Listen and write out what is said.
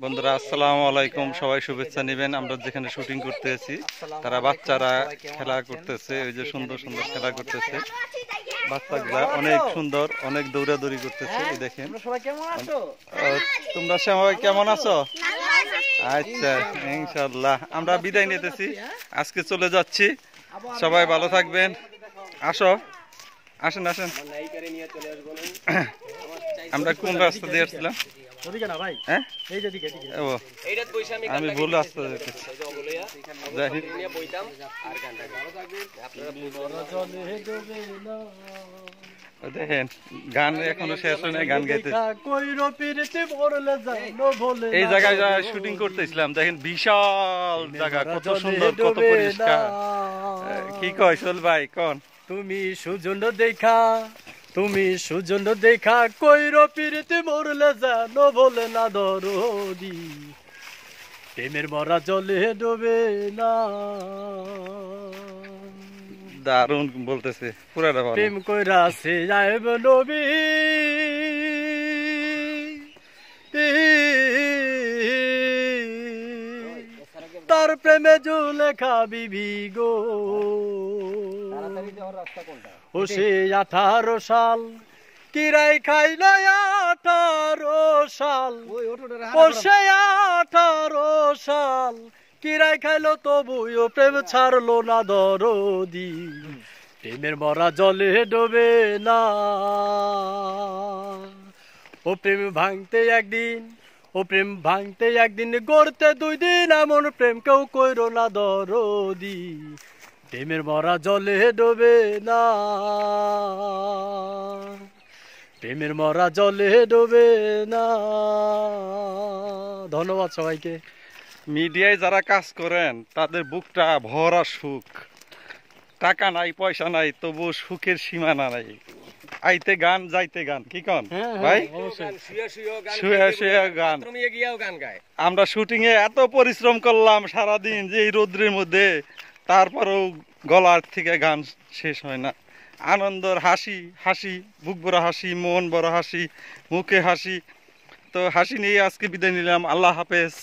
বন্ধুরা আসসালামু আলাইকুম, সবাই শুভেচ্ছা নেবেন। আমরা যেখানে শুটিং করতেছি তারা বাচ্চারা খেলা করতেছে, ওই যে সুন্দর সুন্দর খেলা করতেছে বাচ্চাগুলা, অনেক সুন্দর, অনেক দৌড়াদৌড়ি করতেছে। এই দেখেন তোমরা সবাই কেমন আছো? আচ্ছা, ইনশাআল্লাহ আমরা বিদায় নিতেছি, আজকে চলে যাচ্ছি। সবাই ভালো থাকবেন। আসো, আসেন আসেন। আমরা কোন রাস্তা দিয়ে আসছিলাম? হ্যাঁ, আমি ভুল রাস্তা দেখেন, গান এখনো শেষ হয় নাই, গান গাইতে এই জায়গায় শুটিং করতেছিলাম। দেখেন বিশাল জায়গা, কত সুন্দর, কত পরিষ্কার। কি কয় সোল ভাই কোন? তুমি সুজন দেখা কইর পিরিতে মরলে জানো বলে না দরদি, প্রেমের মরা জলে ডোবে না। দারুণ বলতেছে, পুরাটা ভালো। প্রেম কইরা সে যাইব নবী, তার প্রেমে জুলেখা বিবি গো। ও সে 18 সাল কিরাই খাইল, 18 সাল, ও সে 18 সাল কিরাই খাইল, তবুও প্রেম ছাড়লো না দরদি, প্রেমের মরা জলে ডোবে না। ও প্রেম ভাঙতে একদিন, ও প্রেম ভাঙতে একদিন, গড়তে 2 দিন, এমন প্রেম কেউ কইর না দরদি, প্রেমের মরা জলে ডোবে না, প্রেমের মরা জলে ডোবে না। ধন্যবাদ সবাইকে। মিডিয়ায় যারা কাজ করেন তাদের বুকটা ভরা সুখ। টাকা নাই, পয়সা নাই, তবু সুখের সীমানা নাই। আইতে গান, যাইতে গান, কি কন ভাই? শুয়ে শুয়ে গান। আমরা শুটিং এ এত পরিশ্রম করলাম সারাদিন, যে এই রোদ্রের মধ্যে, তারপরেও গলার থেকে গান শেষ হয় না। আনন্দর হাসি, হাসি, বুক ভরা হাসি, মন ভরা হাসি, মুখে হাসি। তো হাসি নিয়ে আজকে বিদায় নিলাম। আল্লাহ হাফেজ।